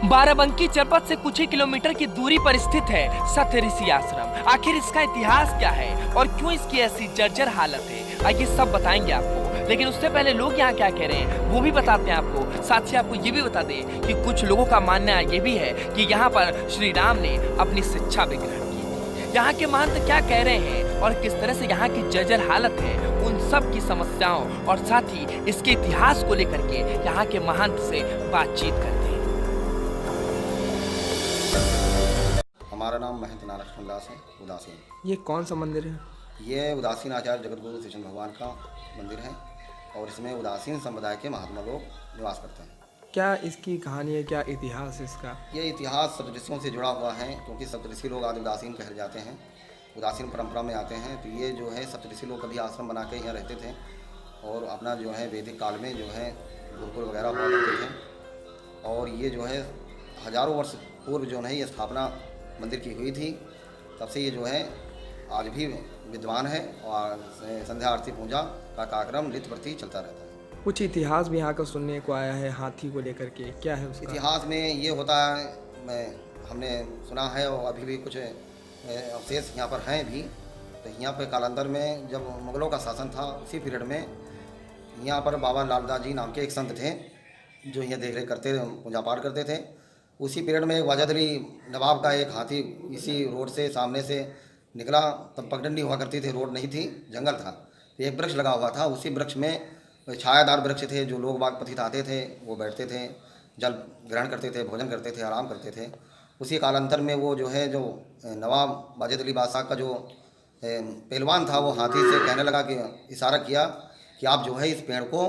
बाराबंकी जनपद से कुछ ही किलोमीटर की दूरी पर स्थित है सत्य ऋषि आश्रम। आखिर इसका इतिहास क्या है और क्यों इसकी ऐसी जर्जर हालत है, आइए सब बताएंगे आपको। लेकिन उससे पहले लोग यहाँ क्या कह रहे हैं वो भी बताते हैं आपको। साथ ही आपको ये भी बता दें कि कुछ लोगों का मानना ये भी है कि यहाँ पर श्री राम ने अपनी शिक्षा भी ग्रहण की थी। यहाँ के महंत क्या कह रहे हैं और किस तरह से यहाँ की जर्जर हालत है, उन सब की समस्याओं और साथ ही इसके इतिहास को लेकर के यहाँ के महंत से बातचीत करते हैं। हमारा नाम महंत नारायण दास है, उदासीन। ये कौन सा मंदिर है? ये उदासीन आचार्य जगत गुरु कृष्ण भगवान का मंदिर है और इसमें उदासीन संप्रदाय के महात्मा लोग निवास करते हैं। क्या इसकी कहानी है, क्या इतिहास है इसका? ये इतिहास सप्तऋषियों से जुड़ा हुआ है, क्योंकि सप्तऋषि लोग आदि उदासीन कहे जाते हैं, उदासीन परंपरा में आते हैं। तो ये जो है सप्तऋषि लोग कभी आश्रम बना के यहाँ रहते थे और अपना जो है वैदिक काल में जो है गुरुकुल वगैरह हुआ करते थे। और ये जो है हजारों वर्ष पूर्व जो है ये स्थापना मंदिर की हुई थी। तब से ये जो है आज भी विद्वान है और संध्या आरती पूजा का कार्यक्रम नित्य प्रति चलता रहता है। कुछ इतिहास भी यहाँ का सुनने को आया है हाथी को लेकर के, क्या है उसका? इतिहास में ये होता है, हमने सुना है और अभी भी कुछ अवशेष यहाँ पर हैं भी। तो यहाँ पर कालांतर में जब मुगलों का शासन था उसी पीरियड में यहाँ पर बाबा लालदास जी नाम के एक संत थे जो यहाँ देख रेख करते पूजा पाठ करते थे। उसी पीरियड में वाजद अली नवाब का एक हाथी इसी रोड से सामने से निकला। तब पगडंडी हुआ करती थी, रोड नहीं थी, जंगल था। तो एक वृक्ष लगा हुआ था, उसी वृक्ष में छायादार वृक्ष थे, जो लोग बाग पथित आते थे वो बैठते थे, जल ग्रहण करते थे, भोजन करते थे, आराम करते थे। उसी कालांतर में वो जो है जो नवाब वाजद अली बादशाह का जो पहलवान था वो हाथी से कहने लगा कि इशारा किया कि आप जो है इस पेड़ को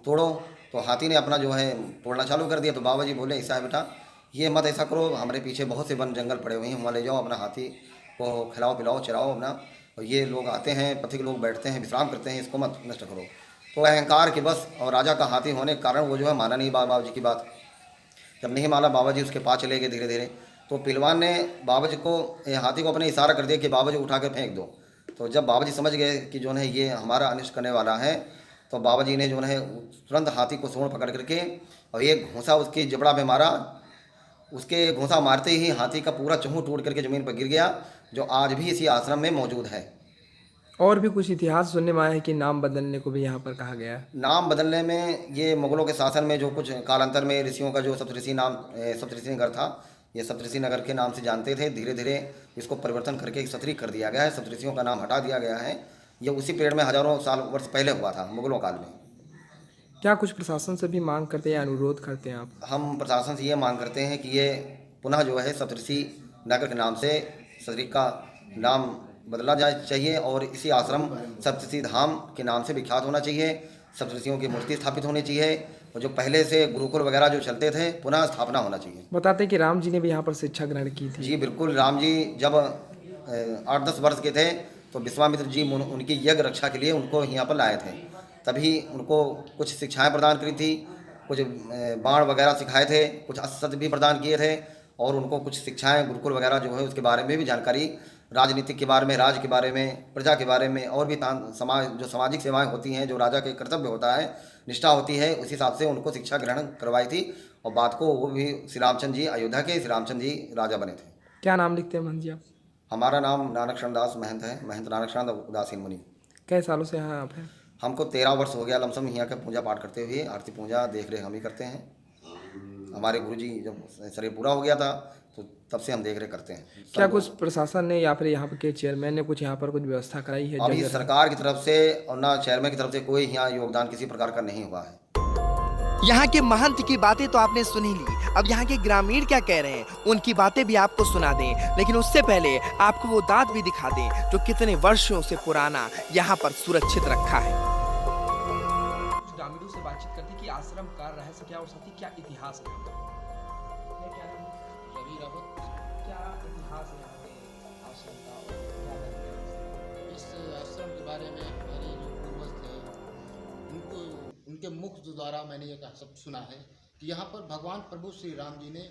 तोड़ो। तो हाथी ने अपना जो है तोड़ना चालू कर दिया। तो बाबा जी बोले ऐसा है बेटा, ये मत ऐसा करो, हमारे पीछे बहुत से वन जंगल पड़े हुए हैं, वहाँ ले जाओ, अपना हाथी को खिलाओ पिलाओ चराओ अपना। और ये लोग आते हैं, पथिक लोग बैठते हैं, विश्राम करते हैं, इसको मत नष्ट करो। तो अहंकार के बस और राजा का हाथी होने के कारण वो जो है माना नहीं बाबा जी की बात। जब नहीं माना बाबा जी उसके पास चले गए धीरे धीरे। तो पहलवान ने बाबा जी को हाथी को अपने इशारा कर दिया कि बाबा जी उठा कर फेंक दो। तो जब बाबा जी समझ गए कि जो है ये हमारा अनिष्ट करने वाला है, तो बाबा जी ने जो है तुरंत हाथी को सूंड पकड़ करके और एक घूंसा उसकी जबड़ा में मारा। उसके घूंसा मारते ही हाथी का पूरा चूंह टूट करके ज़मीन पर गिर गया, जो आज भी इसी आश्रम में मौजूद है। और भी कुछ इतिहास सुनने में आया है कि नाम बदलने को भी यहाँ पर कहा गया है। नाम बदलने में ये मुगलों के शासन में जो कुछ कालांतर में ऋषियों का जो सप्तऋषि नाम सप्तऋषि नगर था, ये सप्तऋषि नगर के नाम से जानते थे। धीरे धीरे इसको परिवर्तन करके सत्री कर दिया गया है, सप्तऋषियों का नाम हटा दिया गया है। ये उसी पीरियड में हजारों साल वर्ष पहले हुआ था, मुगलों काल में। क्या कुछ प्रशासन से भी मांग करते हैं या अनुरोध करते हैं आप? हम प्रशासन से ये मांग करते हैं कि ये पुनः जो है सप्तऋषि नगर के नाम से सत्री का नाम बदला जाए चाहिए और इसी आश्रम सप्तऋषि धाम के नाम से विख्यात होना चाहिए। सप्तऋषियों की मूर्ति स्थापित होनी चाहिए और जो पहले से गुरुकुल वगैरह जो चलते थे पुनः स्थापना होना चाहिए। बताते हैं कि राम जी ने भी यहाँ पर शिक्षा ग्रहण की थी। जी बिल्कुल, राम जी जब 8-10 वर्ष के थे तो विश्वामित्र जी उनकी यज्ञ रक्षा के लिए उनको यहाँ पर लाए थे। तभी उनको कुछ शिक्षाएँ प्रदान करी थी, कुछ बाण वगैरह सिखाए थे, कुछ अस्त्र भी प्रदान किए थे और उनको कुछ शिक्षाएँ गुरुकुल वगैरह जो है उसके बारे में भी जानकारी, राजनीति के बारे में, राज्य के बारे में, प्रजा के बारे में और भी समाज जो सामाजिक सेवाएं होती हैं, जो राजा के कर्तव्य होता है, निष्ठा होती है, उस हिसाब से उनको शिक्षा ग्रहण करवाई थी। और बात को वो भी श्री रामचंद्र जी, अयोध्या के श्री रामचंद्र जी राजा बने थे। क्या नाम लिखते हैं महंत जी आप? हमारा नाम नारायण दास महंत है, महंत नारायण उदासीन मुनि। कई सालों से यहाँ आप हैं? हमको 13 वर्ष हो गया लमसम यहाँ का पूजा पाठ करते हुए। आरती पूजा देख रेख हम ही करते हैं। हमारे गुरुजी जब शरीर पूरा हो गया था तो तब से हम देख रेख करते हैं। क्या कुछ प्रशासन ने या फिर यहाँ पर के चेयरमैन ने कुछ यहाँ पर कुछ व्यवस्था कराई है? अभी सरकार की तरफ से और ना चेयरमैन की तरफ से कोई यहाँ योगदान किसी प्रकार का नहीं हुआ है। यहाँ के महंत की बातें तो आपने सुनी ली, अब यहाँ के ग्रामीण क्या कह रहे हैं उनकी बातें भी आपको सुना दें। लेकिन उससे पहले आपको वो दांत भी दिखा दें जो कितने वर्षों से पुराना यहाँ पर सुरक्षित रखा है। ग्रामीणों से बातचीत करते कि आश्रम का रहस्य क्या और साथ ही क्या इतिहास है। क्या इतिहास है यहाँ के आश्रम का और क्या है इस आश्रम के बारे में हमारे जो पूर्वज थे उनके मुख द्वारा मैंने ये सब सुना है कि यहाँ पर भगवान प्रभु श्री राम जी ने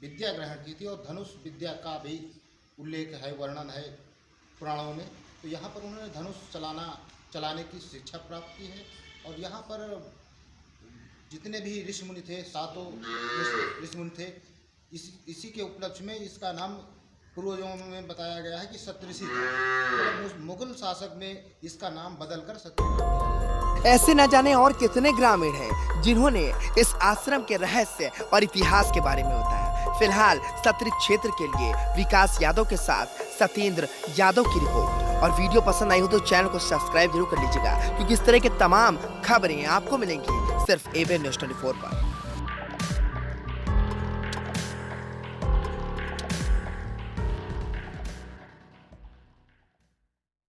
विद्या ग्रहण की थी और धनुष विद्या का भी उल्लेख है, वर्णन है पुराणों में। तो यहाँ पर उन्होंने धनुष चलाने की शिक्षा प्राप्त की है और यहाँ पर जितने भी ऋषि मुनि थे, सातों ऋषि मुनि थे, इसी के उपलक्ष्य में इसका नाम पूर्वजों में बताया गया है कि सप्तऋषि था। तो मुगल शासक ने इसका नाम बदलकर सत्यनारायण। ऐसे न जाने और कितने ग्रामीण हैं जिन्होंने इस आश्रम के रहस्य और इतिहास के बारे में बताया। फिलहाल सत्री क्षेत्र के लिए विकास यादव के साथ सत्येंद्र यादव की रिपोर्ट। और वीडियो पसंद आई हो तो चैनल को सब्सक्राइब जरूर कर लीजिएगा, क्योंकि इस तरह के तमाम खबरें आपको मिलेंगी सिर्फ एबीएन न्यूज़ 24 पर।